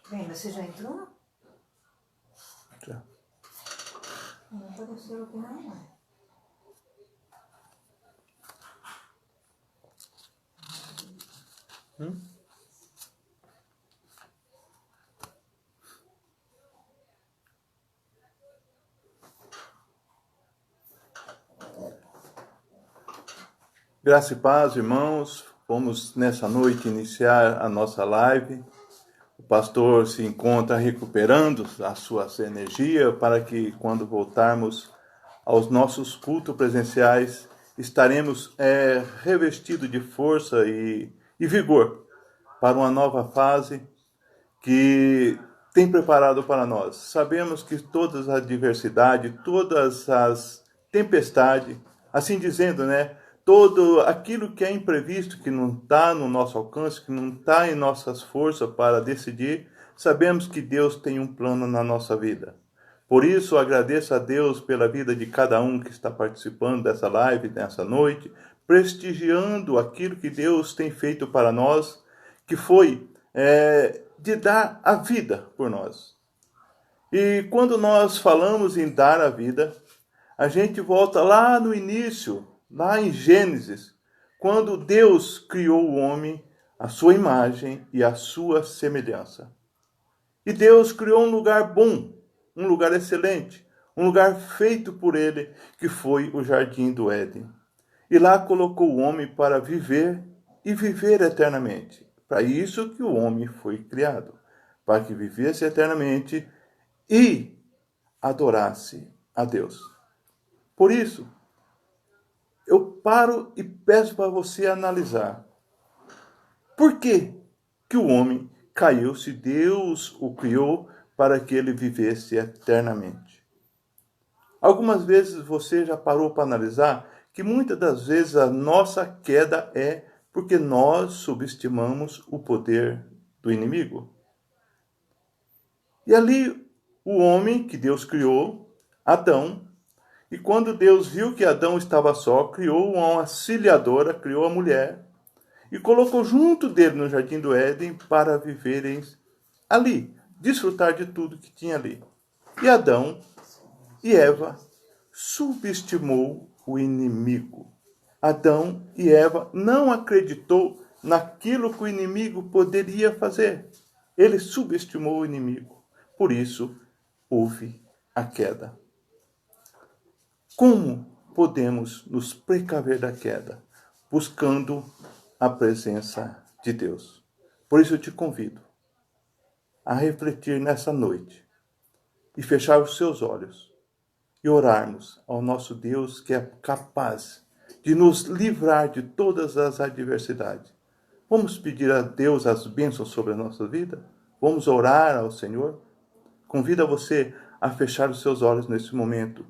Bem, você já entrou? Já. Não apareceu aqui não. Graça e paz, irmãos. Vamos nessa noite iniciar a nossa live. O pastor se encontra recuperando a sua energia para que quando voltarmos aos nossos cultos presenciais estaremos revestidos de força e vigor para uma nova fase que tem preparado para nós. Sabemos que todas as adversidades, todas as tempestades, assim dizendo, né? Todo aquilo que é imprevisto, que não está no nosso alcance, que não está em nossas forças para decidir, sabemos que Deus tem um plano na nossa vida. Por isso, agradeço a Deus pela vida de cada um que está participando dessa live, nessa noite, prestigiando aquilo que Deus tem feito para nós, que foi de dar a vida por nós. E quando nós falamos em dar a vida, a gente volta lá no início, lá em Gênesis, quando Deus criou o homem à sua imagem e à sua semelhança. E Deus criou um lugar bom, um lugar excelente, um lugar feito por ele, que foi o Jardim do Éden. E lá colocou o homem para viver e viver eternamente. Para isso que o homem foi criado, para que vivesse eternamente e adorasse a Deus. Por isso, eu paro e peço para você analisar. Por que o homem caiu se Deus o criou para que ele vivesse eternamente? Algumas vezes você já parou para analisar que muitas das vezes a nossa queda é porque nós subestimamos o poder do inimigo. E ali o homem que Deus criou, Adão, e quando Deus viu que Adão estava só, criou uma auxiliadora, criou a mulher, e colocou junto dele no Jardim do Éden para viverem ali, desfrutar de tudo que tinha ali. E Adão e Eva subestimou o inimigo. Adão e Eva não acreditou naquilo que o inimigo poderia fazer. Ele subestimou o inimigo. Por isso, houve a queda. Como podemos nos precaver da queda? Buscando a presença de Deus. Por isso eu te convido a refletir nessa noite e fechar os seus olhos e orarmos ao nosso Deus que é capaz de nos livrar de todas as adversidades. Vamos pedir a Deus as bênçãos sobre a nossa vida? Vamos orar ao Senhor? Convido você a fechar os seus olhos nesse momento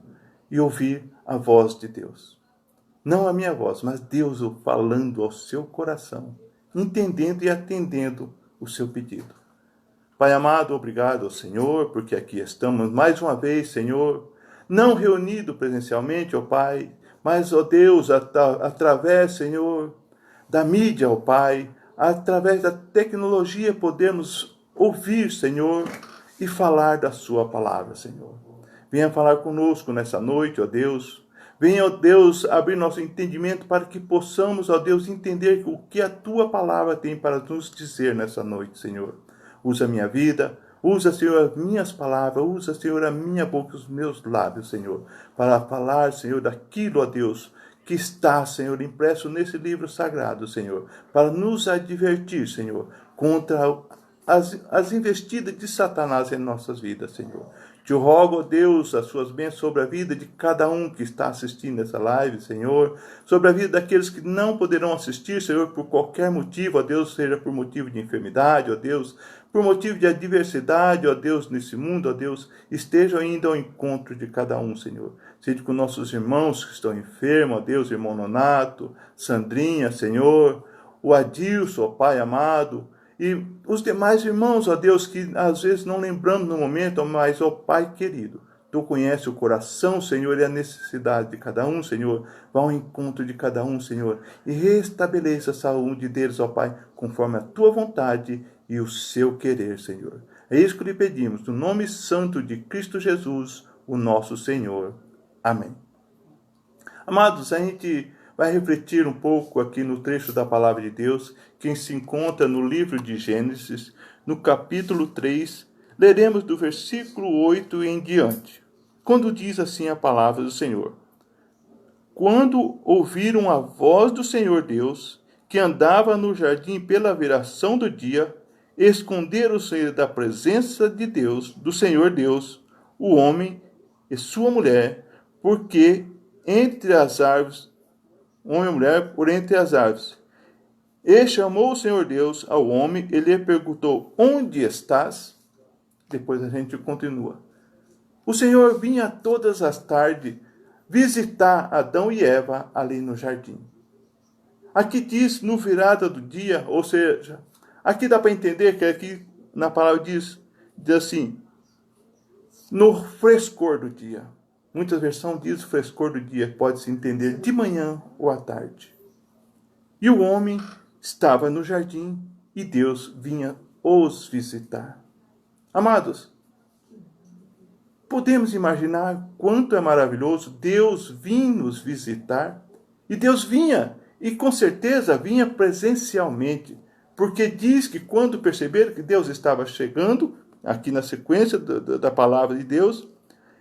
e ouvir a voz de Deus. Não a minha voz, mas Deus falando ao seu coração, entendendo e atendendo o seu pedido. Pai amado, obrigado, Senhor, porque aqui estamos mais uma vez, Senhor, não reunido presencialmente, ó Pai, mas, ó Deus, através, Senhor, da mídia, ó Pai, através da tecnologia podemos ouvir, Senhor, e falar da sua palavra, Senhor. Venha falar conosco nessa noite, ó Deus. Venha, ó Deus, abrir nosso entendimento para que possamos, ó Deus, entender o que a tua palavra tem para nos dizer nessa noite, Senhor. Usa a minha vida, usa, Senhor, as minhas palavras, usa, Senhor, a minha boca, os meus lábios, Senhor, para falar, Senhor, daquilo, ó Deus, que está, Senhor, impresso nesse livro sagrado, Senhor, para nos advertir, Senhor, contra as investidas de Satanás em nossas vidas, Senhor. Te rogo, ó Deus, as suas bênçãos sobre a vida de cada um que está assistindo essa live, Senhor. Sobre a vida daqueles que não poderão assistir, Senhor, por qualquer motivo, ó Deus, seja por motivo de enfermidade, ó Deus, por motivo de adversidade, ó Deus, nesse mundo, ó Deus, estejam indo ao encontro de cada um, Senhor. Seja com nossos irmãos que estão enfermos, ó Deus, irmão Nonato, Sandrinha, Senhor, o Adilson, ó Pai amado, e os demais irmãos, ó Deus, que às vezes não lembramos no momento, mas, ó Pai querido, Tu conheces o coração, Senhor, e a necessidade de cada um, Senhor. Vá ao encontro de cada um, Senhor, e restabeleça a saúde deles, ó Pai, conforme a Tua vontade e o seu querer, Senhor. É isso que lhe pedimos, no nome santo de Cristo Jesus, o nosso Senhor. Amém. Amados, a gente vai refletir um pouco aqui no trecho da Palavra de Deus, que se encontra no livro de Gênesis, no capítulo 3, leremos do versículo 8 em diante, quando diz assim a palavra do Senhor. Quando ouviram a voz do Senhor Deus, que andava no jardim pela viração do dia, esconderam-se da presença de Deus, do Senhor Deus, o homem e sua mulher, porque entre as árvores, homem e mulher, por entre as árvores. E chamou o Senhor Deus ao homem e lhe perguntou, onde estás? Depois a gente continua. O Senhor vinha todas as tardes visitar Adão e Eva ali no jardim. Aqui diz no virada do dia, ou seja, aqui dá para entender que aqui na palavra diz assim, no frescor do dia. Muitas versões dizem frescor do dia, pode-se entender de manhã ou à tarde. E o homem estava no jardim e Deus vinha os visitar. Amados, podemos imaginar quanto é maravilhoso Deus vir nos visitar. E Deus vinha, e com certeza vinha presencialmente, porque diz que quando perceberam que Deus estava chegando, aqui na sequência da palavra de Deus,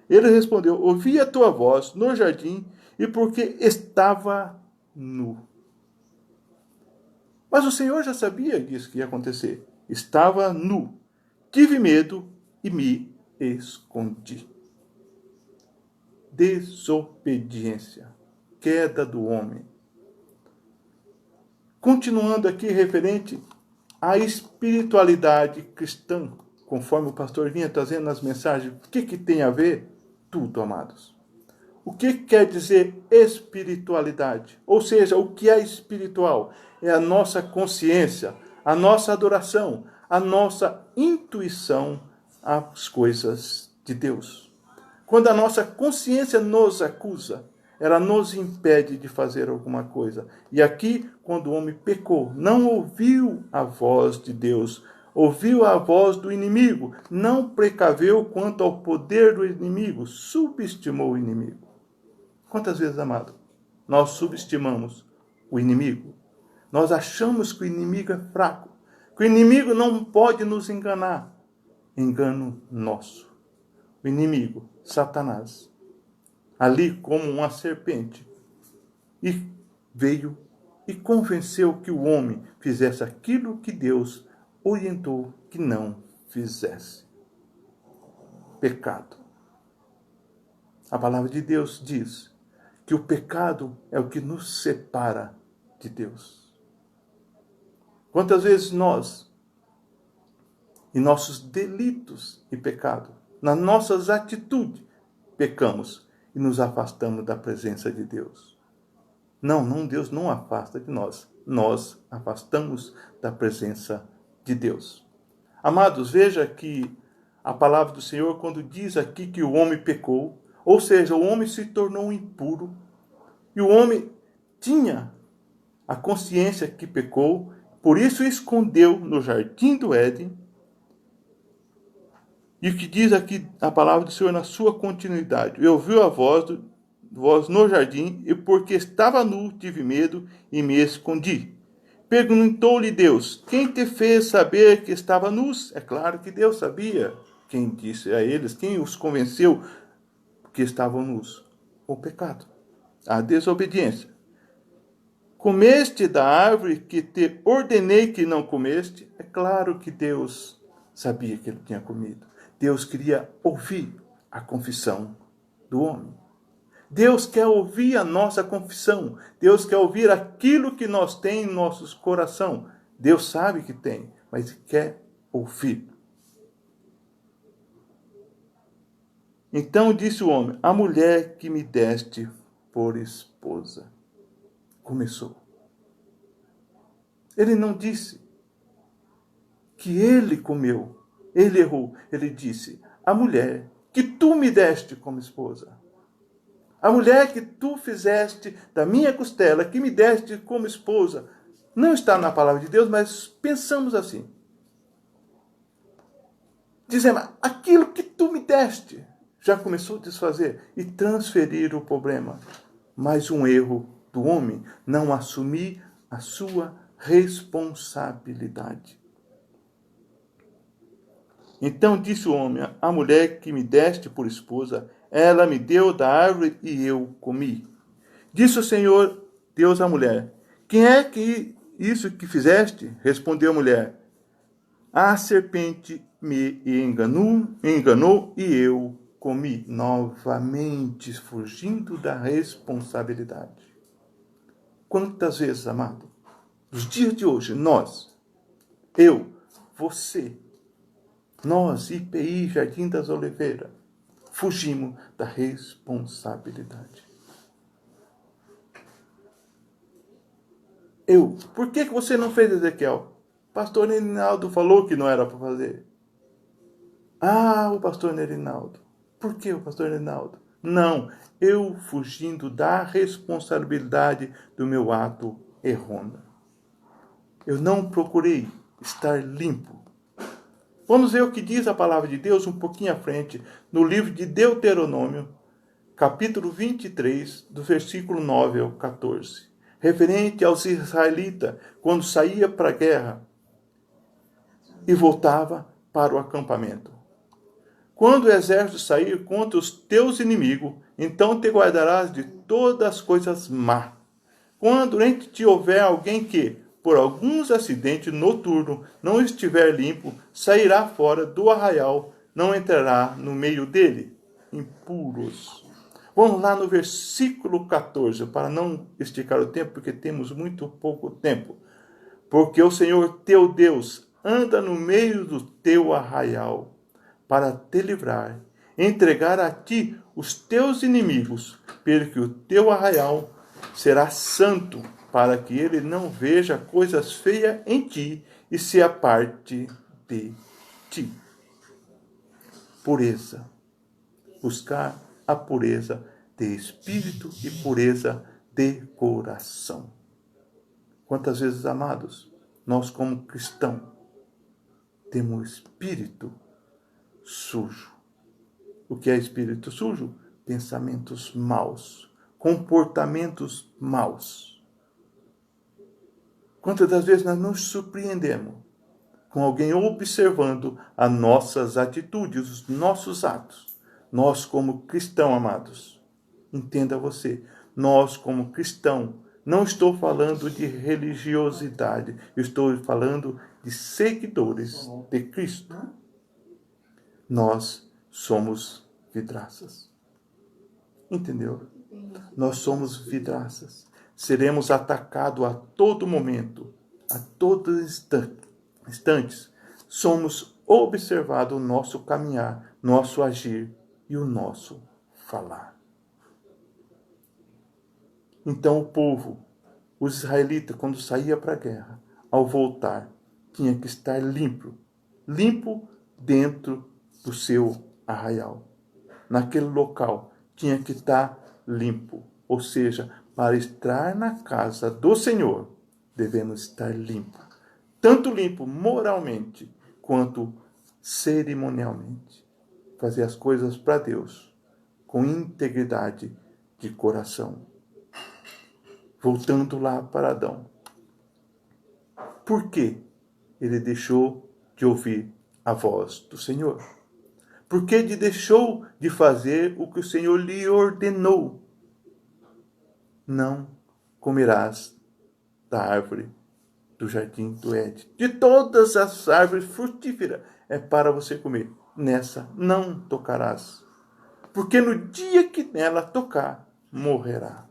ele respondeu, ouvi a tua voz no jardim, e porque estava nu. Mas o Senhor já sabia disso que ia acontecer. Estava nu. Tive medo e me escondi. Desobediência. Queda do homem. Continuando aqui referente à espiritualidade cristã, conforme o pastor vinha trazendo nas mensagens, o que tem a ver? Tudo, amados. O que quer dizer espiritualidade? Ou seja, o que é espiritual? É a nossa consciência, a nossa adoração, a nossa intuição às coisas de Deus. Quando a nossa consciência nos acusa, ela nos impede de fazer alguma coisa. E aqui, quando o homem pecou, não ouviu a voz de Deus, ouviu a voz do inimigo, não precaveu quanto ao poder do inimigo, subestimou o inimigo. Quantas vezes, amado, nós subestimamos o inimigo? Nós achamos que o inimigo é fraco, que o inimigo não pode nos enganar. Engano nosso. O inimigo, Satanás, ali como uma serpente, e veio e convenceu que o homem fizesse aquilo que Deus orientou que não fizesse. Pecado. A palavra de Deus diz que o pecado é o que nos separa de Deus. Quantas vezes nós, em nossos delitos e pecado, nas nossas atitudes, pecamos e nos afastamos da presença de Deus. Não, Deus não afasta de nós. Nós afastamos da presença de Deus. Amados, veja que a palavra do Senhor, quando diz aqui que o homem pecou, ou seja, o homem se tornou impuro, e o homem tinha a consciência que pecou, por isso escondeu no jardim do Éden. E o que diz aqui a palavra do Senhor na sua continuidade? Eu ouvi a voz no jardim, e porque estava nu, tive medo e me escondi. Perguntou-lhe Deus, quem te fez saber que estava nus? É claro que Deus sabia. Quem disse a eles, quem os convenceu que estavam nus? O pecado, a desobediência. Comeste da árvore que te ordenei que não comeste? É claro que Deus sabia que ele tinha comido. Deus queria ouvir a confissão do homem. Deus quer ouvir a nossa confissão. Deus quer ouvir aquilo que nós temos em nossos coração. Deus sabe que tem, mas quer ouvir. Então disse o homem, a mulher que me deste por esposa. Começou. Ele não disse que ele comeu. Ele errou. Ele disse, a mulher que tu me deste como esposa. A mulher que tu fizeste da minha costela, que me deste como esposa. Não está na palavra de Deus, mas pensamos assim. dizendo, aquilo que tu me deste, já começou a desfazer e transferir o problema. Mas um erro do homem, não assumir a sua responsabilidade. Então disse o homem, a mulher que me deste por esposa, ela me deu da árvore e eu comi. Disse o Senhor Deus à mulher, quem é que isso que fizeste? Respondeu a mulher, a serpente me enganou e eu comi. Novamente fugindo da responsabilidade. Quantas vezes, amado, nos dias de hoje, nós, eu, você, nós, IPI Jardim das Oliveiras, fugimos da responsabilidade. Por que você não fez, Ezequiel? O pastor Nerinaldo falou que não era para fazer. O pastor Nerinaldo. Por que o pastor Nerinaldo? Não, eu fugindo da responsabilidade do meu ato errôneo. Eu não procurei estar limpo. Vamos ver o que diz a palavra de Deus um pouquinho à frente, no livro de Deuteronômio, capítulo 23, do versículo 9 ao 14. Referente aos israelitas, quando saía para a guerra e voltava para o acampamento. Quando o exército sair contra os teus inimigos, então te guardarás de todas as coisas más. Quando entre ti houver alguém que, por alguns acidentes noturnos, não estiver limpo, sairá fora do arraial, não entrará no meio dele. Impuros. Vamos lá no versículo 14, para não esticar o tempo, porque temos muito pouco tempo. Porque o Senhor teu Deus anda no meio do teu arraial, para te livrar, entregar a ti os teus inimigos, pelo que o teu arraial será santo, para que ele não veja coisas feias em ti e se aparte de ti. Pureza. Buscar a pureza de espírito e pureza de coração. Quantas vezes, amados, nós como cristãos temos espírito sujo. O que é espírito sujo? Pensamentos maus, comportamentos maus. Quantas das vezes nós nos surpreendemos com alguém observando as nossas atitudes, os nossos atos. Nós como cristão, amados, entenda você, nós como cristão, não estou falando de religiosidade, estou falando de seguidores de Cristo. Nós somos vidraças. Entendeu? Nós somos vidraças. Seremos atacados a todo momento, a todo instante. Somos observados o nosso caminhar, nosso agir e o nosso falar. Então o povo, os israelitas, quando saía para a guerra, ao voltar, tinha que estar limpo dentro do seu arraial. Naquele local, tinha que estar limpo. Ou seja, para estar na casa do Senhor, devemos estar limpo. Tanto limpo moralmente, quanto cerimonialmente. Fazer as coisas para Deus, com integridade de coração. Voltando lá para Adão. Por que ele deixou de ouvir a voz do Senhor? Por que ele deixou de fazer o que o Senhor lhe ordenou? Não comerás da árvore do jardim do Éden. De todas as árvores frutíferas é para você comer. Nessa não tocarás. Porque no dia que nela tocar, morrerá.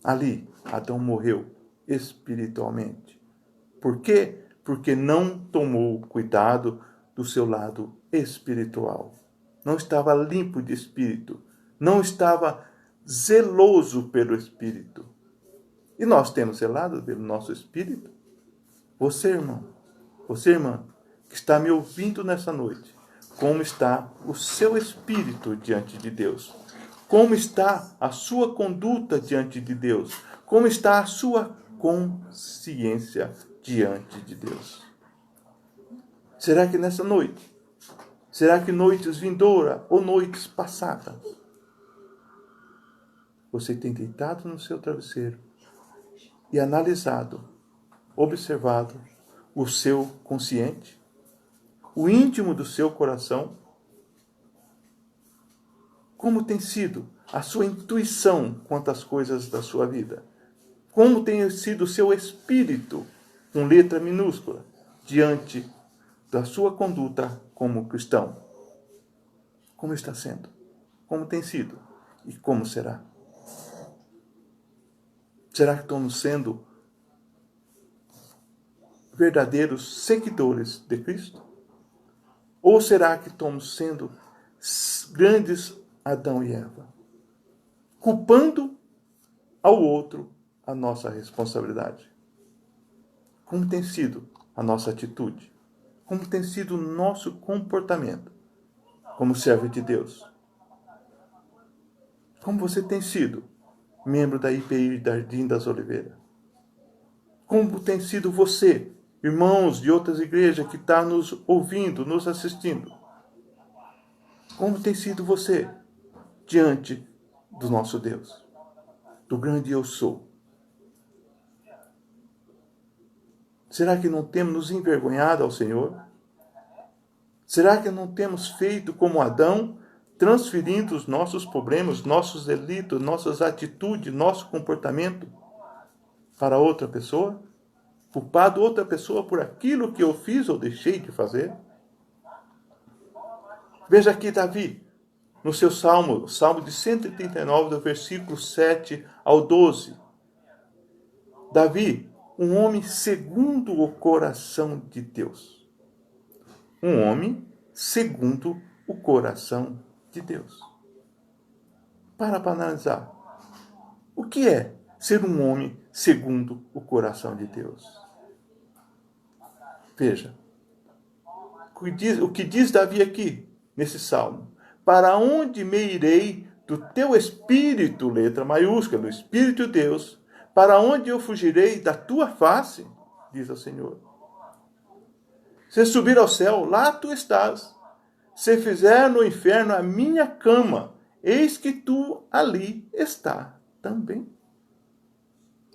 Ali, Adão morreu espiritualmente. Por quê? Porque não tomou cuidado do seu lado espiritual. Não estava limpo de espírito. Não estava zeloso pelo espírito. E nós temos zelado pelo nosso espírito? Você, irmão, você, irmã, que está me ouvindo nessa noite, como está o seu espírito diante de Deus? Como está a sua conduta diante de Deus? Como está a sua consciência diante de Deus? Será que nessa noite Será que noites vindouras ou noites passadas? Você tem deitado no seu travesseiro e analisado, observado o seu consciente, o íntimo do seu coração? Como tem sido a sua intuição quanto às coisas da sua vida? Como tem sido o seu espírito, com letra minúscula, diante da sua conduta como cristão? Como está sendo? Como tem sido? E como será? Será que estamos sendo verdadeiros seguidores de Cristo? Ou será que estamos sendo grandes Adão e Eva, culpando ao outro a nossa responsabilidade? Como tem sido a nossa atitude? Como tem sido o nosso comportamento como servo de Deus? Como você tem sido membro da IPI Jardim das Oliveiras? Como tem sido você, irmãos de outras igrejas que estão nos ouvindo, nos assistindo? Como tem sido você diante do nosso Deus, do grande eu sou? Será que não temos nos envergonhado ao Senhor? Será que não temos feito como Adão, transferindo os nossos problemas, nossos delitos, nossas atitudes, nosso comportamento para outra pessoa? Culpado outra pessoa por aquilo que eu fiz ou deixei de fazer? Veja aqui Davi, no seu Salmo de 139, do versículo 7 ao 12. Davi, um homem segundo o coração de Deus. Um homem segundo o coração de Deus. Para analisar. O que é ser um homem segundo o coração de Deus? Veja. O que diz Davi aqui, nesse salmo? Para onde me irei do teu Espírito, letra maiúscula, do Espírito de Deus? Para onde eu fugirei da tua face? Diz o Senhor. Se subir ao céu, lá tu estás. Se fizer no inferno a minha cama, eis que tu ali está também.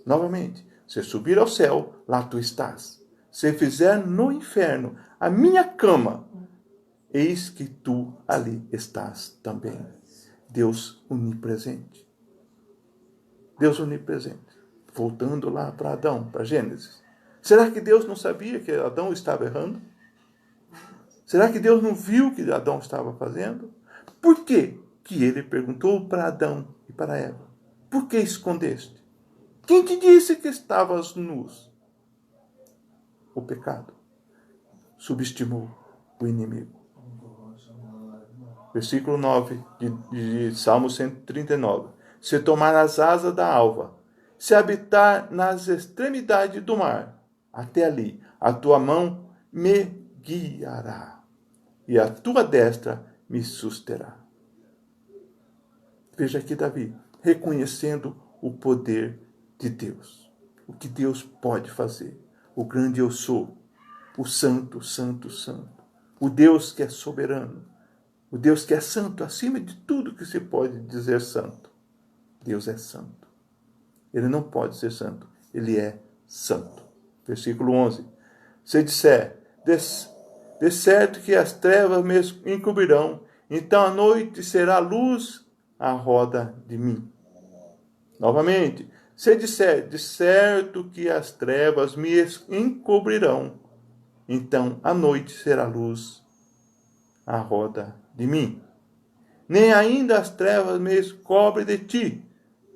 Novamente, se subir ao céu, lá tu estás. Se fizer no inferno a minha cama, eis que tu ali estás também. Deus onipresente. Deus onipresente. Voltando lá para Adão, para Gênesis. Será que Deus não sabia que Adão estava errando? Será que Deus não viu o que Adão estava fazendo? Por que que ele perguntou para Adão e para Eva? Por que escondeste? Quem te disse que estavas nus? O pecado subestimou o inimigo. Versículo 9 de Salmo 139. Se tomar as asas da alva, se habitar nas extremidades do mar, até ali, a tua mão me guiará, e a tua destra me susterá. Veja aqui Davi, reconhecendo o poder de Deus, o que Deus pode fazer, o grande eu sou, o santo, santo, santo, o Deus que é soberano, o Deus que é santo acima de tudo que se pode dizer santo. Deus é santo. Ele não pode ser santo, ele é santo. Versículo 11. Se disser, de certo que as trevas me encobrirão, então a noite será luz à roda de mim. Novamente, se disser, de certo que as trevas me encobrirão, então a noite será luz à roda de mim. Nem ainda as trevas me cobrem de ti,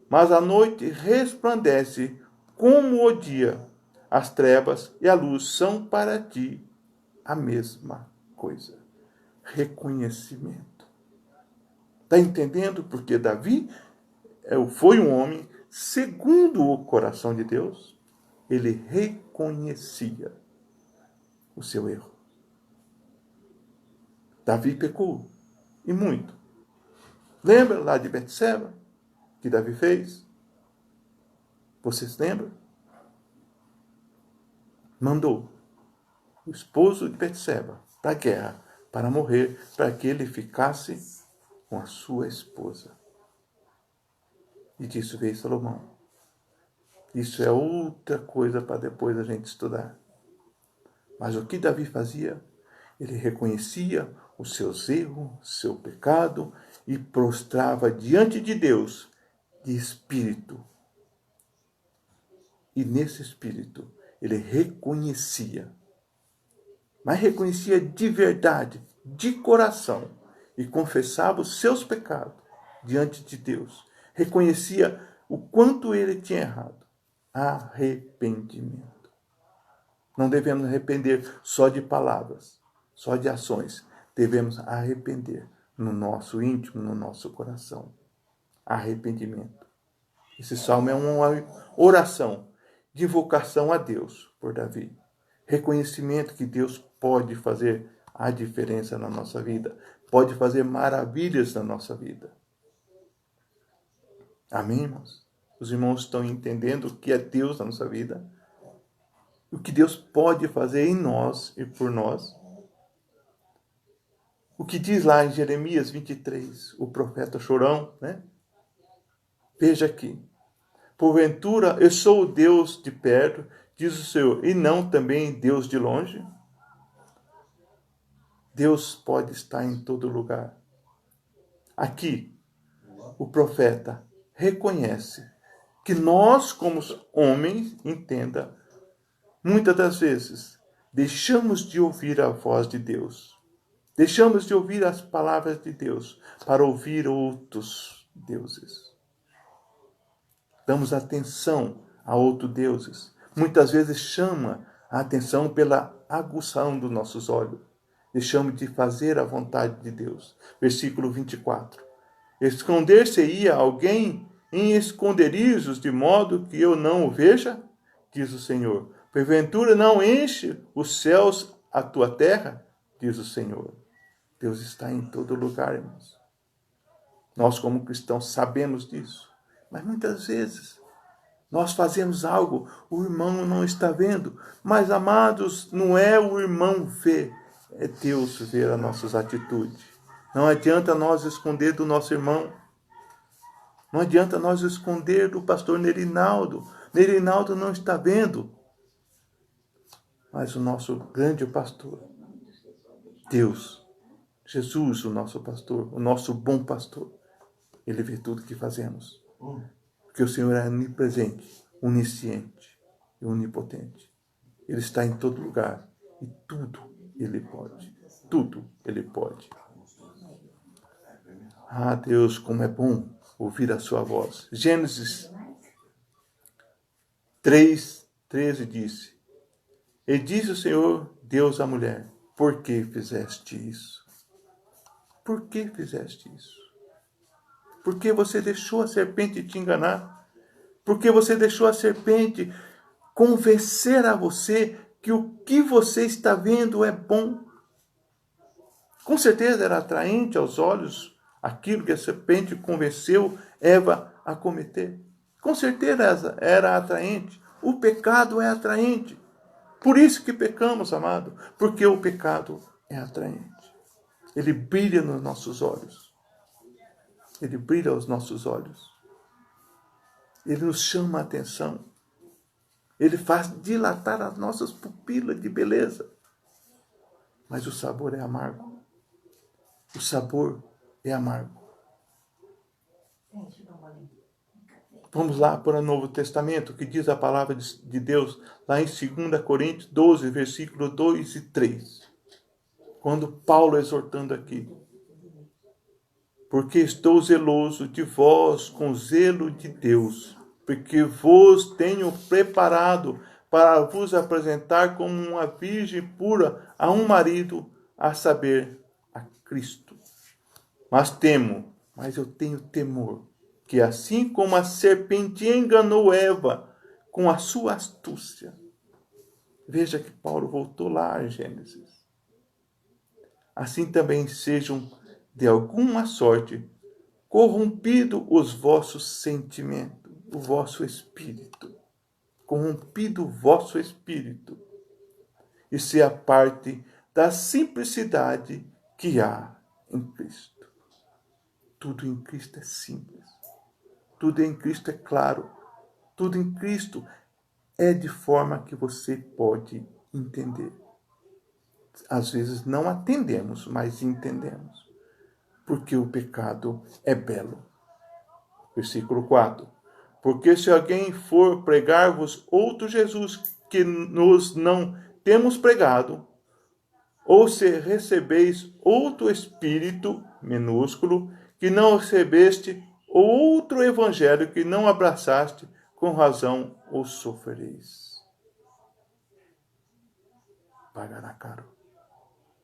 mas a noite resplandece como o dia. As trevas e a luz são para ti a mesma coisa. Reconhecimento. Está entendendo? Porque Davi foi um homem segundo o coração de Deus. Ele reconhecia o seu erro. Davi pecou, e muito. Lembra lá de Betseba, que Davi fez? Vocês lembram? Mandou o esposo de Betseba para a guerra, para morrer, para que ele ficasse com a sua esposa. E disso veio Salomão. Isso é outra coisa para depois a gente estudar. Mas o que Davi fazia? Ele reconhecia os seus erros, seu pecado e prostrava diante de Deus de espírito. E nesse espírito ele reconhecia, mas reconhecia de verdade, de coração, e confessava os seus pecados diante de Deus. Reconhecia o quanto ele tinha errado. Arrependimento. Não devemos arrepender só de palavras, só de ações. Devemos arrepender no nosso íntimo, no nosso coração. Arrependimento. Esse salmo é uma oração de invocação a Deus por Davi. Reconhecimento que Deus pode fazer a diferença na nossa vida. Pode fazer maravilhas na nossa vida. Amém, irmãos? Os irmãos estão entendendo o que é Deus na nossa vida? O que Deus pode fazer em nós e por nós? O que diz lá em Jeremias 23, o profeta chorão, né? Veja aqui. Porventura, eu sou o Deus de perto, diz o Senhor, e não também Deus de longe? Deus pode estar em todo lugar. Aqui, o profeta reconhece que nós, como homens, entenda, muitas das vezes, deixamos de ouvir a voz de Deus. Deixamos de ouvir as palavras de Deus para ouvir outros deuses. Damos atenção a outros deuses. Muitas vezes chama a atenção pela aguçação dos nossos olhos. Deixamos de fazer a vontade de Deus. Versículo 24. Esconder-se-ia alguém em esconderijos de modo que eu não o veja? Diz o Senhor. Porventura não enche os céus a tua terra? Diz o Senhor. Deus está em todo lugar, irmãos. Nós, como cristãos, sabemos disso. Mas muitas vezes nós fazemos algo, o irmão não está vendo. Mas, amados, não é o irmão ver, é Deus ver as nossas atitudes. Não adianta nós esconder do nosso irmão. Não adianta nós esconder do pastor Nerinaldo. Nerinaldo não está vendo. Mas o nosso grande pastor, Deus, Jesus, o nosso pastor, o nosso bom pastor, ele vê tudo que fazemos. Porque o Senhor é onipresente, onisciente e onipotente. Ele está em todo lugar. E tudo ele pode. Tudo ele pode. Ah, Deus, como é bom ouvir a sua voz. Gênesis 3:13 disse: E disse o Senhor Deus à mulher: Por que fizeste isso? Por que fizeste isso? Por que você deixou a serpente te enganar? Por que você deixou a serpente convencer a você que o que você está vendo é bom? Com certeza era atraente aos olhos aquilo que a serpente convenceu Eva a cometer. Com certeza era atraente. O pecado é atraente. Por isso que pecamos, amado. Porque o pecado é atraente. Ele brilha nos nossos olhos. Ele brilha aos nossos olhos. Ele nos chama a atenção. Ele faz dilatar as nossas pupilas de beleza. Mas o sabor é amargo. O sabor é amargo. Vamos lá para o Novo Testamento, que diz a palavra de Deus, lá em 2 Coríntios 12, versículos 2 e 3. Quando Paulo exortando aqui. Porque estou zeloso de vós com zelo de Deus, porque vos tenho preparado para vos apresentar como uma virgem pura a um marido, a saber, a Cristo. Mas eu tenho temor, que assim como a serpente enganou Eva com a sua astúcia. Veja que Paulo voltou lá em Gênesis. Assim também sejam de alguma sorte corrompido os vossos sentimentos, o vosso espírito. Corrompido o vosso espírito. E se aparte da simplicidade que há em Cristo. Tudo em Cristo é simples. Tudo em Cristo é claro. Tudo em Cristo é de forma que você pode entender. Às vezes não atendemos, mas entendemos. Porque o pecado é belo. Versículo 4. Porque se alguém for pregar-vos outro Jesus que nós não temos pregado, ou se recebeis outro Espírito, minúsculo, que não recebeste, ou outro Evangelho que não abraçaste, com razão o sofrereis. Pagará caro,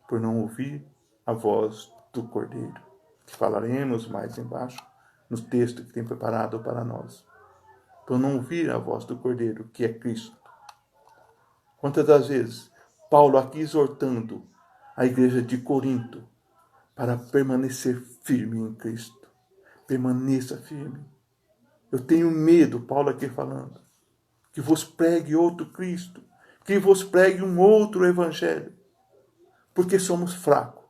por não ouvir a voz do Cordeiro, que falaremos mais embaixo, no texto que tem preparado para nós. Por não ouvir a voz do Cordeiro, que é Cristo. Quantas das vezes Paulo aqui exortando a igreja de Corinto para permanecer firme em Cristo. Permaneça firme. Eu tenho medo, Paulo aqui falando, que vos pregue outro Cristo, que vos pregue um outro evangelho, porque somos fracos.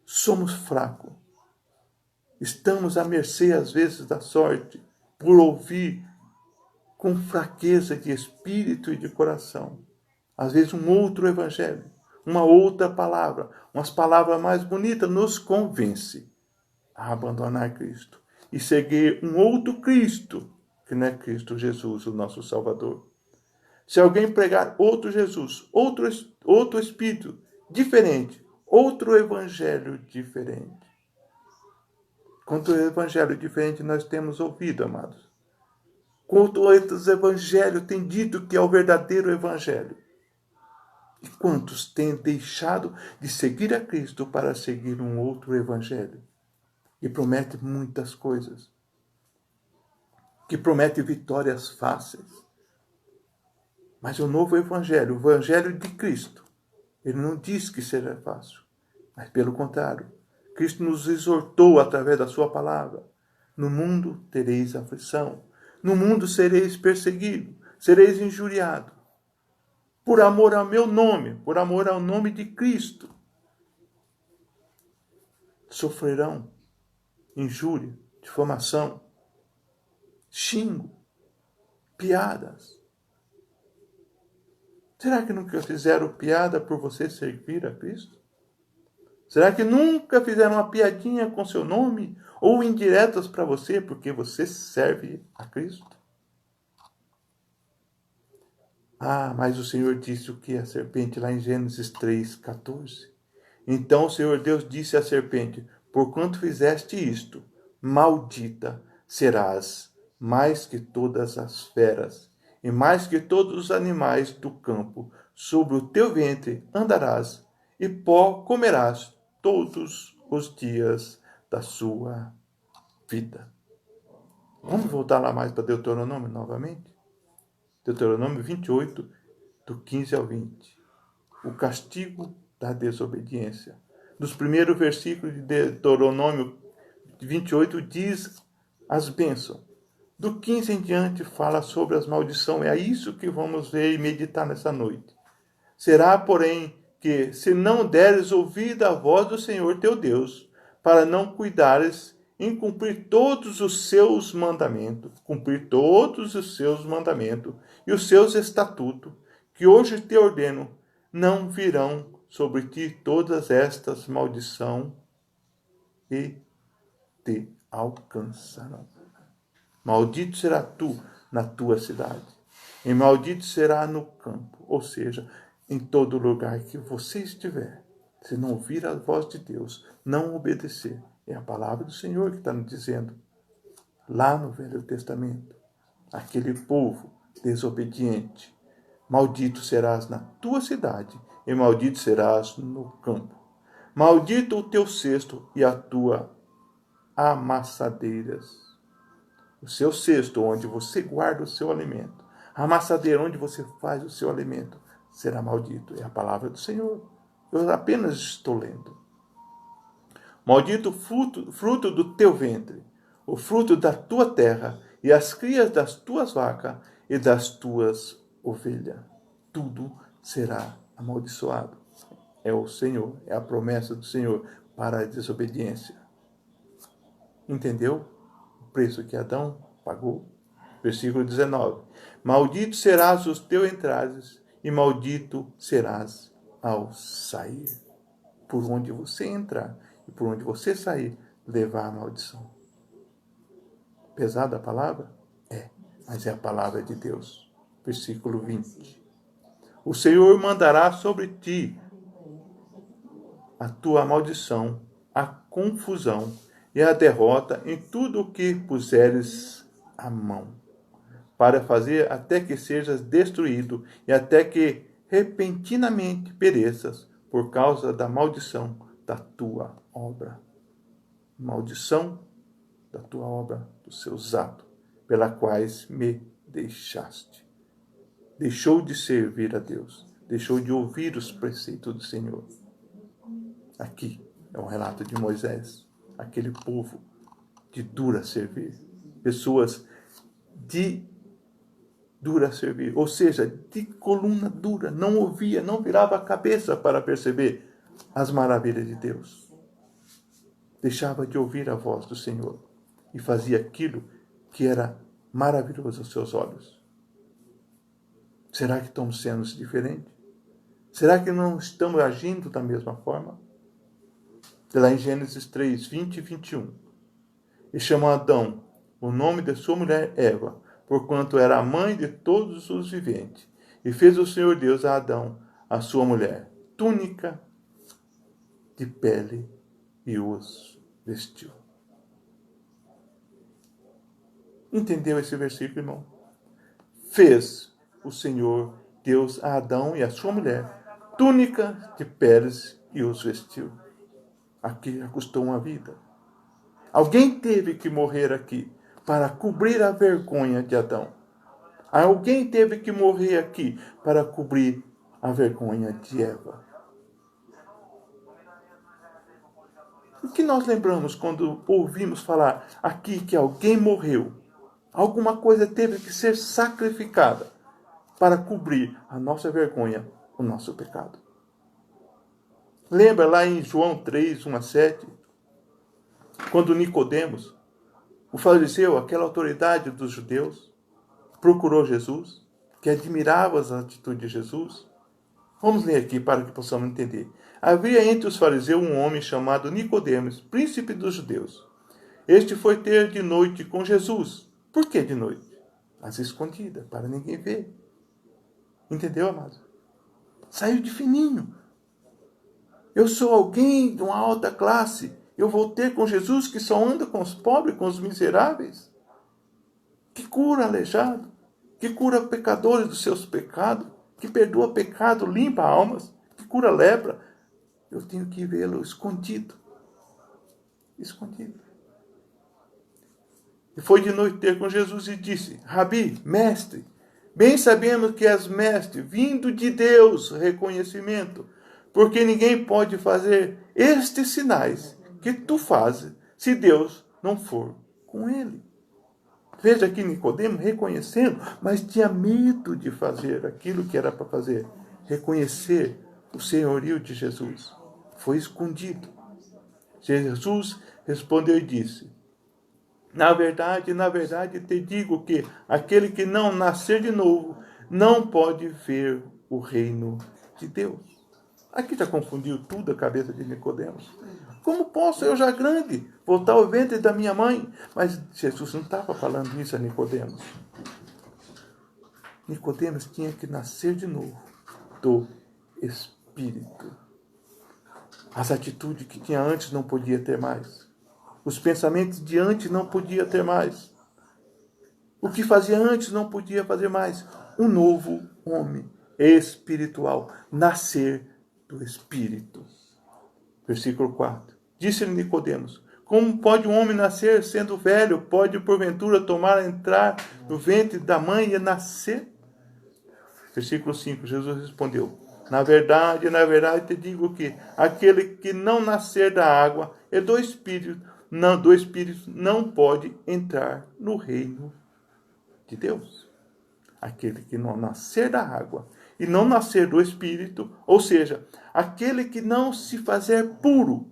Somos fracos. Estamos à mercê, às vezes, da sorte, por ouvir com fraqueza de espírito e de coração. Às vezes um outro evangelho, uma outra palavra, umas palavras mais bonitas nos convence a abandonar Cristo e seguir um outro Cristo, que não é Cristo Jesus, o nosso Salvador. Se alguém pregar outro Jesus, outro Espírito diferente, outro evangelho diferente. Quanto evangelho diferente nós temos ouvido, amados. Quanto outros evangelhos têm dito que é o verdadeiro evangelho. E quantos têm deixado de seguir a Cristo para seguir um outro evangelho? Que promete muitas coisas. Que promete vitórias fáceis. Mas o novo evangelho, o evangelho de Cristo, ele não diz que será fácil. Mas pelo contrário, Cristo nos exortou através da sua palavra. No mundo tereis aflição. No mundo sereis perseguidos. Sereis injuriados. Por amor ao meu nome, por amor ao nome de Cristo. Sofrerão injúria, difamação, xingo, piadas. Será que nunca fizeram piada por você servir a Cristo? Será que nunca fizeram uma piadinha com seu nome ou indiretas para você porque você serve a Cristo? Ah, mas o Senhor disse o que a serpente lá em Gênesis 3:14. Então o Senhor Deus disse à serpente: porquanto fizeste isto, maldita serás mais que todas as feras e mais que todos os animais do campo. Sobre o teu ventre andarás e pó comerás todos os dias da sua vida. Vamos voltar lá mais para Deuteronômio novamente? Deuteronômio 28, do 15 ao 20. O castigo da desobediência. Nos primeiros versículos de Deuteronômio 28 diz as bênçãos. Do 15 em diante fala sobre as maldições. É isso que vamos ver e meditar nessa noite. Será, porém, que se não deres ouvido à voz do Senhor teu Deus, para não cuidares em cumprir todos os seus mandamentos, e os seus estatutos, que hoje te ordeno, não virão sobre ti todas estas maldições e te alcançarão. Maldito será tu na tua cidade, e maldito será no campo, ou seja, em todo lugar que você estiver. Se não ouvir a voz de Deus, não obedecer. É a palavra do Senhor que está nos dizendo. Lá no Velho Testamento, aquele povo desobediente. Maldito serás na tua cidade, e maldito serás no campo. Maldito o teu cesto e a tua amassadeiras. O seu cesto, onde você guarda o seu alimento. A amassadeira, onde você faz o seu alimento, será maldito. É a palavra do Senhor. Eu apenas estou lendo. Maldito o fruto do teu ventre, o fruto da tua terra, e as crias das tuas vacas e das tuas ovelhas. Tudo será amaldiçoado. é o Senhor, é a promessa do Senhor para a desobediência. Entendeu o preço que Adão pagou? Versículo 19. Maldito serás os teus entradas e maldito serás ao sair. Por onde você entrar e por onde você sair, levar a maldição. Pesada a palavra? É, mas é a palavra de Deus. Versículo 20. O Senhor mandará sobre ti a tua maldição, a confusão e a derrota em tudo o que puseres a mão, para fazer até que sejas destruído e até que repentinamente pereças por causa da maldição da tua obra. Maldição da tua obra, dos seus atos, pela quais me deixaste. Deixou de servir a Deus, deixou de ouvir os preceitos do Senhor. Aqui é um relato de Moisés, aquele povo de dura servir, pessoas de dura servir, ou seja, de coluna dura, não ouvia, não virava a cabeça para perceber as maravilhas de Deus. Deixava de ouvir a voz do Senhor e fazia aquilo que era maravilhoso aos seus olhos. Será que estamos sendo diferentes? Será que não estamos agindo da mesma forma? Lá em Gênesis 3, 20 e 21. E chamou Adão o nome de sua mulher Eva, porquanto era a mãe de todos os viventes. E fez o Senhor Deus a Adão, a sua mulher, túnica de pele e os vestiu. Entendeu esse versículo, irmão? Fez o Senhor Deus a Adão e a sua mulher túnica de peles e os vestiu. Aqui já custou uma vida. Alguém teve que morrer aqui para cobrir a vergonha de Adão. Alguém teve que morrer aqui para cobrir a vergonha de Eva. O que nós lembramos quando ouvimos falar aqui que alguém morreu? Alguma coisa teve que ser sacrificada para cobrir a nossa vergonha, o nosso pecado. Lembra lá em João 3, 1 a 7, quando Nicodemos, o fariseu, aquela autoridade dos judeus, procurou Jesus, que admirava as atitudes de Jesus? Vamos ler aqui para que possamos entender. Havia entre os fariseus um homem chamado Nicodemos, príncipe dos judeus. Este foi ter de noite com Jesus. Por que de noite? Às escondidas, para ninguém ver. Entendeu, amado? Saiu de fininho. Eu sou alguém de uma alta classe. Eu vou ter com Jesus que só anda com os pobres, com os miseráveis. Que cura aleijado. Que cura pecadores dos seus pecados. Que perdoa pecado, limpa almas. Que cura lepra. Eu tenho que vê-lo escondido. Escondido. E foi de noite ter com Jesus e disse: Rabi, mestre, bem sabemos que és mestre, vindo de Deus, reconhecimento, porque ninguém pode fazer estes sinais que tu fazes, se Deus não for com ele. Veja aqui Nicodemo reconhecendo, mas tinha medo de fazer aquilo que era para fazer. Reconhecer o senhorio de Jesus. Foi escondido. Jesus respondeu e disse: na verdade, te digo que aquele que não nascer de novo não pode ver o reino de Deus. Aqui já confundiu tudo a cabeça de Nicodemos. Como posso eu já grande voltar ao ventre da minha mãe? Mas Jesus não estava falando isso a Nicodemos. Nicodemos tinha que nascer de novo do Espírito. As atitudes que tinha antes não podia ter mais. Os pensamentos de antes não podia ter mais. O que fazia antes não podia fazer mais. Um novo homem espiritual. Nascer do Espírito. Versículo 4. Disse-lhe Nicodemos: como pode um homem nascer sendo velho? Pode porventura entrar no ventre da mãe e nascer? Versículo 5. Jesus respondeu: na verdade, te digo que aquele que não nascer da água e do Espírito não pode entrar no reino de Deus. Aquele que não nascer da água e não nascer do Espírito, ou seja, aquele que não se fazer puro,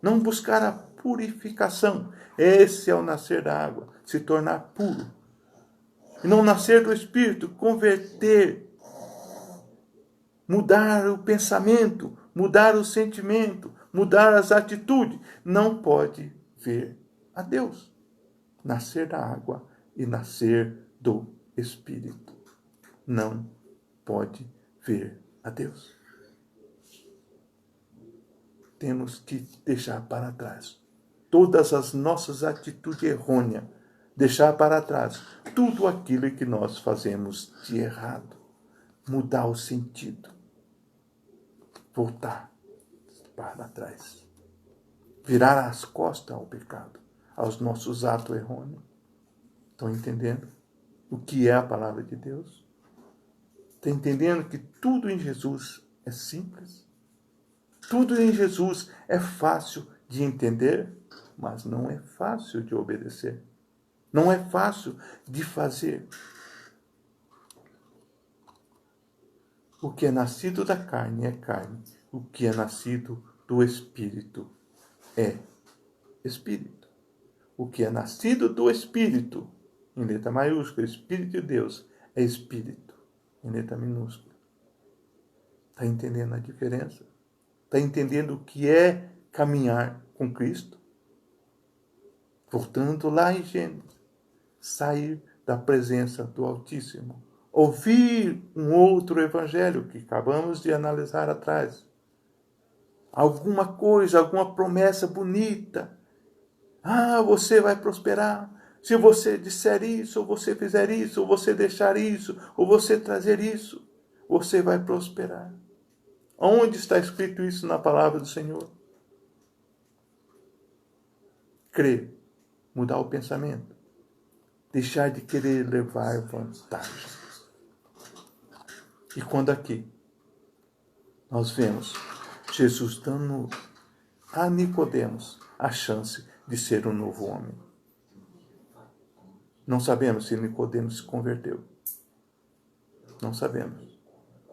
não buscar a purificação, esse é o nascer da água, se tornar puro. E não nascer do Espírito, converter, mudar o pensamento, mudar o sentimento, mudar as atitudes, não pode ver a Deus. Nascer da água e nascer do Espírito. Não pode ver a Deus. Temos que deixar para trás todas as nossas atitudes errôneas, deixar para trás tudo aquilo que nós fazemos de errado, mudar o sentido, voltar para trás, virar as costas ao pecado, aos nossos atos errôneos. Estão entendendo o que é a palavra de Deus? Estão entendendo que tudo em Jesus é simples? Tudo em Jesus é fácil de entender, mas não é fácil de obedecer. Não é fácil de fazer. O que é nascido da carne é carne. O que é nascido do Espírito é Espírito. O que é nascido do Espírito, em letra maiúscula, Espírito de Deus, é Espírito, em letra minúscula. Está entendendo a diferença? Está entendendo o que é caminhar com Cristo? Voltando lá em Gênesis, sair da presença do Altíssimo, ouvir um outro evangelho que acabamos de analisar atrás, alguma coisa, alguma promessa bonita. Você vai prosperar se você disser isso, ou você fizer isso, ou você deixar isso, ou você trazer isso, você vai prosperar. Onde está escrito isso na palavra do Senhor? Crer, mudar o pensamento, deixar de querer levar vantagem. E quando aqui nós vemos Jesus dando a Nicodemos a chance de ser um novo homem. Não sabemos se Nicodemos se converteu. Não sabemos.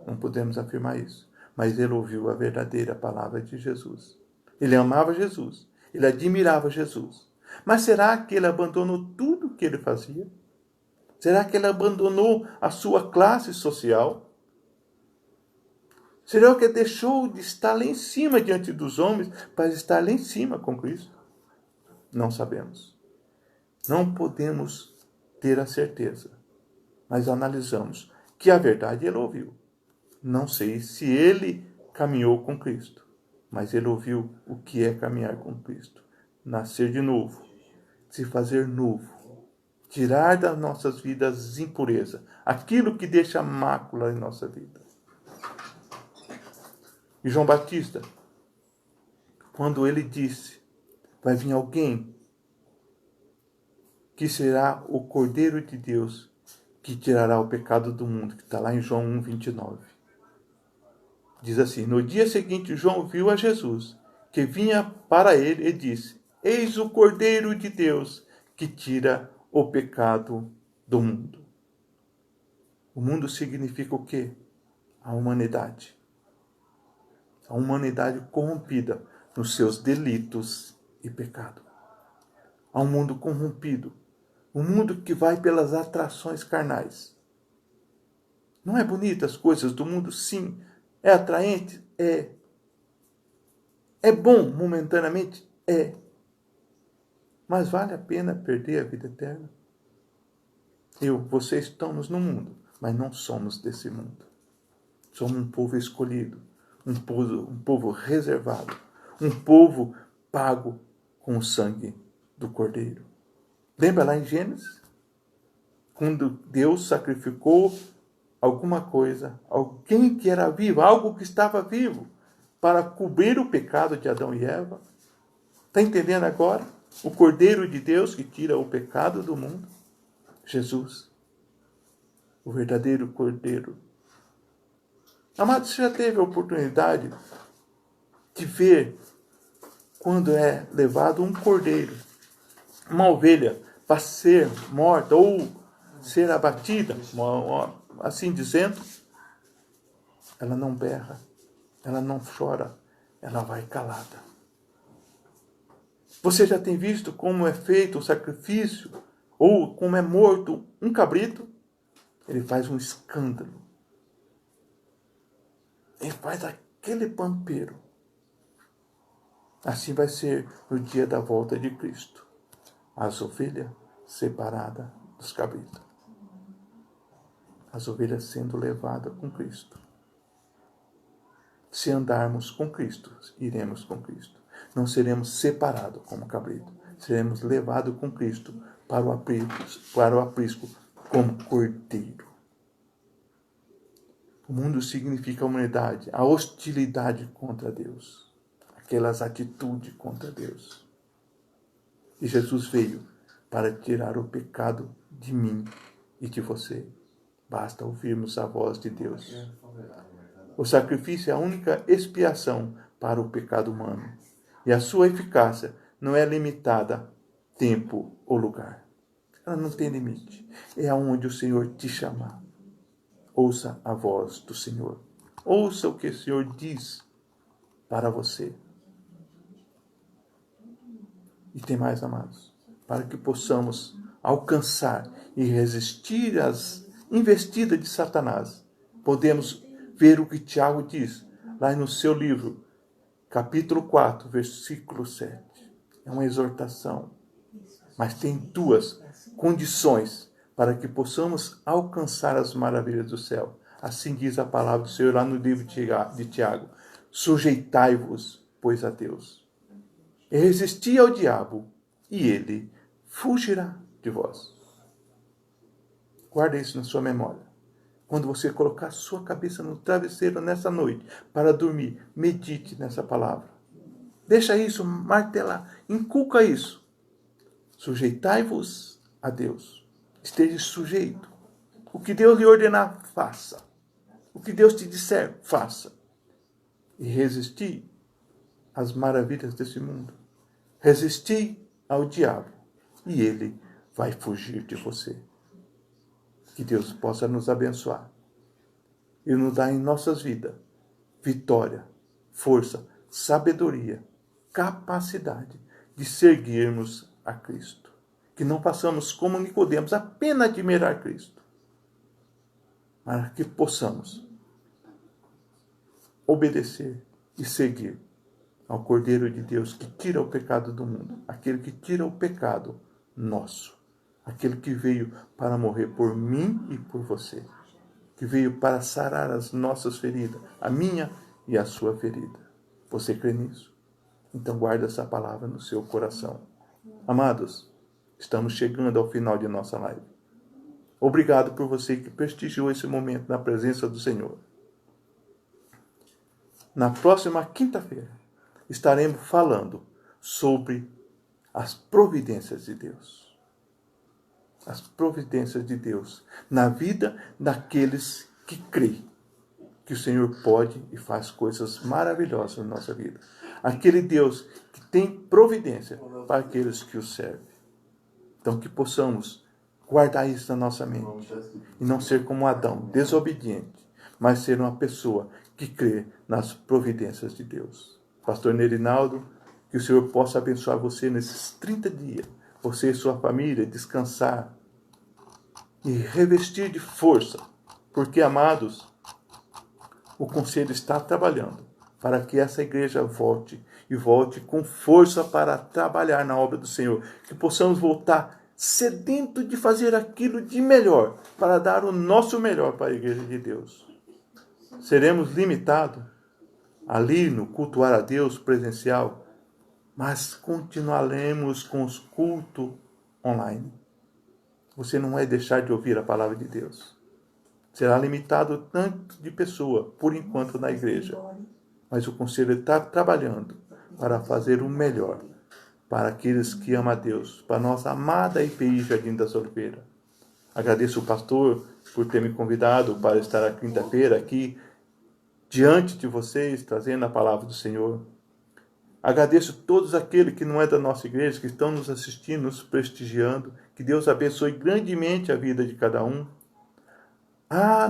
Não podemos afirmar isso. Mas ele ouviu a verdadeira palavra de Jesus. Ele amava Jesus. Ele admirava Jesus. Mas será que ele abandonou tudo o que ele fazia? Será que ele abandonou a sua classe social? Será que ele deixou de estar lá em cima diante dos homens para estar lá em cima com Cristo? Não sabemos. Não podemos ter a certeza. Mas analisamos que a verdade ele ouviu. Não sei se ele caminhou com Cristo, mas ele ouviu o que é caminhar com Cristo. Nascer de novo, se fazer novo, tirar das nossas vidas impureza, aquilo que deixa mácula em nossa vida. E João Batista, quando ele disse, vai vir alguém que será o Cordeiro de Deus, que tirará o pecado do mundo, que está lá em João 1:29. Diz assim, no dia seguinte João viu a Jesus, que vinha para ele e disse, eis o Cordeiro de Deus, que tira o pecado do mundo. O mundo significa o quê? A humanidade. A humanidade corrompida nos seus delitos e pecado. Há um mundo corrompido. Um mundo que vai pelas atrações carnais. Não é bonita as coisas do mundo? Sim. É atraente? É. É bom momentaneamente? É. Mas vale a pena perder a vida eterna? Você estamos no mundo, mas não somos desse mundo. Somos um povo escolhido, um povo reservado, um povo pago com o sangue do Cordeiro. Lembra lá em Gênesis? Quando Deus sacrificou alguma coisa, alguém que era vivo, algo que estava vivo, para cobrir o pecado de Adão e Eva. Está entendendo agora? O Cordeiro de Deus que tira o pecado do mundo. Jesus. O verdadeiro Cordeiro. Amado, você já teve a oportunidade de ver quando é levado um cordeiro, uma ovelha, para ser morta ou ser abatida, assim dizendo, ela não berra, ela não chora, ela vai calada. Você já tem visto como é feito o sacrifício, ou como é morto um cabrito? Ele faz um escândalo. Ele faz aquele pampeiro. Assim vai ser no dia da volta de Cristo. As ovelhas separadas dos cabritos. As ovelhas sendo levadas com Cristo. Se andarmos com Cristo, iremos com Cristo. Não seremos separados como cabrito. Seremos levados com Cristo para o aprisco como cordeiro. O mundo significa a humanidade, a hostilidade contra Deus. Aquelas atitudes contra Deus. E Jesus veio para tirar o pecado de mim e de você. Basta ouvirmos a voz de Deus. O sacrifício é a única expiação para o pecado humano. E a sua eficácia não é limitada a tempo ou lugar. Ela não tem limite. É aonde o Senhor te chamar. Ouça a voz do Senhor. Ouça o que o Senhor diz para você. E tem mais, amados. Para que possamos alcançar e resistir às investidas de Satanás. Podemos ver o que Tiago diz lá no seu livro, capítulo 4, versículo 7. É uma exortação. Mas tem duas condições para que possamos alcançar as maravilhas do céu. Assim diz a palavra do Senhor lá no livro de Tiago. Sujeitai-vos, pois, a Deus. E resisti ao diabo, e ele fugirá de vós. Guarde isso na sua memória. Quando você colocar sua cabeça no travesseiro nessa noite, para dormir, medite nessa palavra. Deixa isso martelar, inculca isso. Sujeitai-vos a Deus. Esteja sujeito. O que Deus lhe ordenar, faça. O que Deus te disser, faça. E resisti às maravilhas desse mundo. Resisti ao diabo. E ele vai fugir de você. Que Deus possa nos abençoar. E nos dar em nossas vidas vitória, força, sabedoria, capacidade de seguirmos a Cristo. Que não passamos como Nicodemos apenas admirar Cristo. Mas que possamos obedecer e seguir ao Cordeiro de Deus que tira o pecado do mundo. Aquele que tira o pecado nosso. Aquele que veio para morrer por mim e por você. Que veio para sarar as nossas feridas. A minha e a sua ferida. Você crê nisso? Então guarda essa palavra no seu coração. Amados, estamos chegando ao final de nossa live. Obrigado por você que prestigiou esse momento na presença do Senhor. Na próxima quinta-feira, estaremos falando sobre as providências de Deus. As providências de Deus na vida daqueles que creem que o Senhor pode e faz coisas maravilhosas na nossa vida. Aquele Deus que tem providência para aqueles que o servem. Então que possamos guardar isso na nossa mente e não ser como Adão, desobediente, mas ser uma pessoa que crê nas providências de Deus. Pastor Nerinaldo, que o Senhor possa abençoar você nesses 30 dias, você e sua família, descansar e revestir de força, porque, amados, o conselho está trabalhando para que essa igreja volte e volte com força para trabalhar na obra do Senhor, que possamos voltar sedento de fazer aquilo de melhor, para dar o nosso melhor para a igreja de Deus. Seremos limitados ali no cultuar a Deus presencial, mas continuaremos com os cultos online. Você não vai deixar de ouvir a palavra de Deus. Será limitado tanto de pessoa, por enquanto, na igreja. Mas o conselho está trabalhando para fazer o melhor para aqueles que amam a Deus, para a nossa amada IPI Jardim das Oliveiras. Agradeço o pastor por ter me convidado para estar a quinta-feira aqui, diante de vocês, trazendo a palavra do Senhor. Agradeço a todos aqueles que não é da nossa igreja, que estão nos assistindo, nos prestigiando. Que Deus abençoe grandemente a vida de cada um.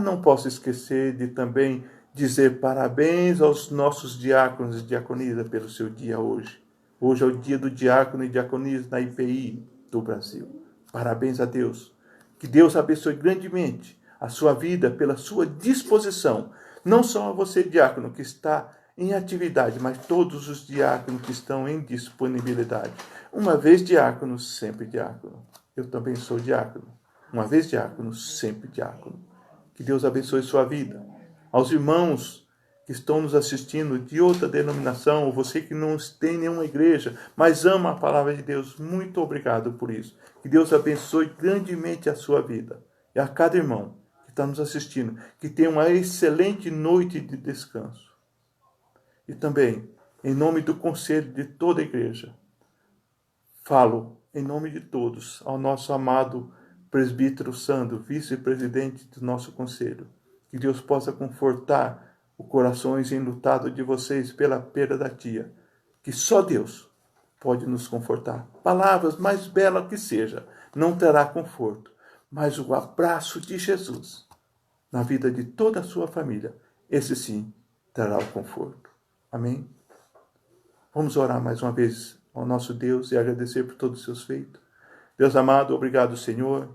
Não posso esquecer de também dizer parabéns aos nossos diáconos e diaconisas pelo seu dia hoje. Hoje é o dia do diácono e diaconisa na IPI do Brasil. Parabéns a Deus. Que Deus abençoe grandemente a sua vida pela sua disposição. Não só você, diácono, que está em atividade, mas todos os diáconos que estão em disponibilidade. Uma vez diácono, sempre diácono. Eu também sou diácono. Uma vez diácono, sempre diácono. Que Deus abençoe sua vida. Aos irmãos que estão nos assistindo de outra denominação, ou você que não tem nenhuma igreja, mas ama a palavra de Deus, muito obrigado por isso. Que Deus abençoe grandemente a sua vida. E a cada irmão que está nos assistindo, que tenha uma excelente noite de descanso. E também, em nome do conselho de toda a igreja, falo em nome de todos ao nosso amado presbítero Sandro, vice-presidente do nosso conselho. Que Deus possa confortar os corações enlutados de vocês pela perda da tia. Que só Deus pode nos confortar. Palavras mais belas que seja, não terá conforto. Mas o abraço de Jesus na vida de toda a sua família, esse sim terá o conforto. Amém? Vamos orar mais uma vez ao nosso Deus e agradecer por todos os seus feitos. Deus amado, obrigado, Senhor,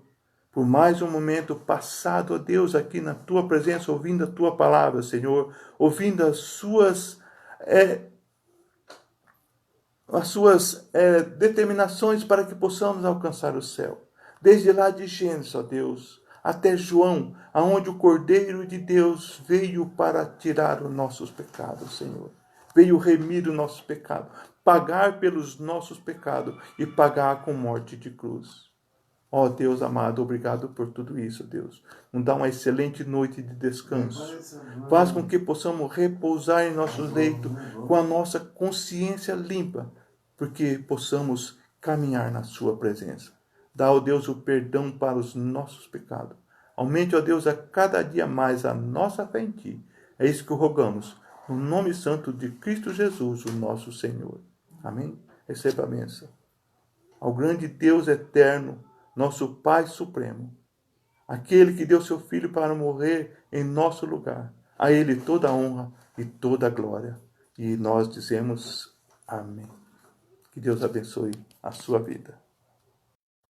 por mais um momento passado, ó Deus, aqui na Tua presença, ouvindo a Tua palavra, Senhor, ouvindo as suas determinações para que possamos alcançar o céu. Desde lá de Gênesis, ó Deus, até João, aonde o Cordeiro de Deus veio para tirar os nossos pecados, Senhor. Veio remir o nosso pecado, pagar pelos nossos pecados e pagar com morte de cruz. Ó Deus amado, obrigado por tudo isso, Deus. Nos dá uma excelente noite de descanso. Faz com que possamos repousar em nossos leitos com a nossa consciência limpa, porque possamos caminhar na sua presença. Dá, ó Deus, o perdão para os nossos pecados. Aumente, ó Deus, a cada dia mais a nossa fé em Ti. É isso que rogamos, no nome santo de Cristo Jesus, o nosso Senhor. Amém? Receba a bênção. Ao grande Deus eterno, nosso Pai Supremo, aquele que deu seu Filho para morrer em nosso lugar, a Ele toda a honra e toda a glória. E nós dizemos amém. Que Deus abençoe a sua vida.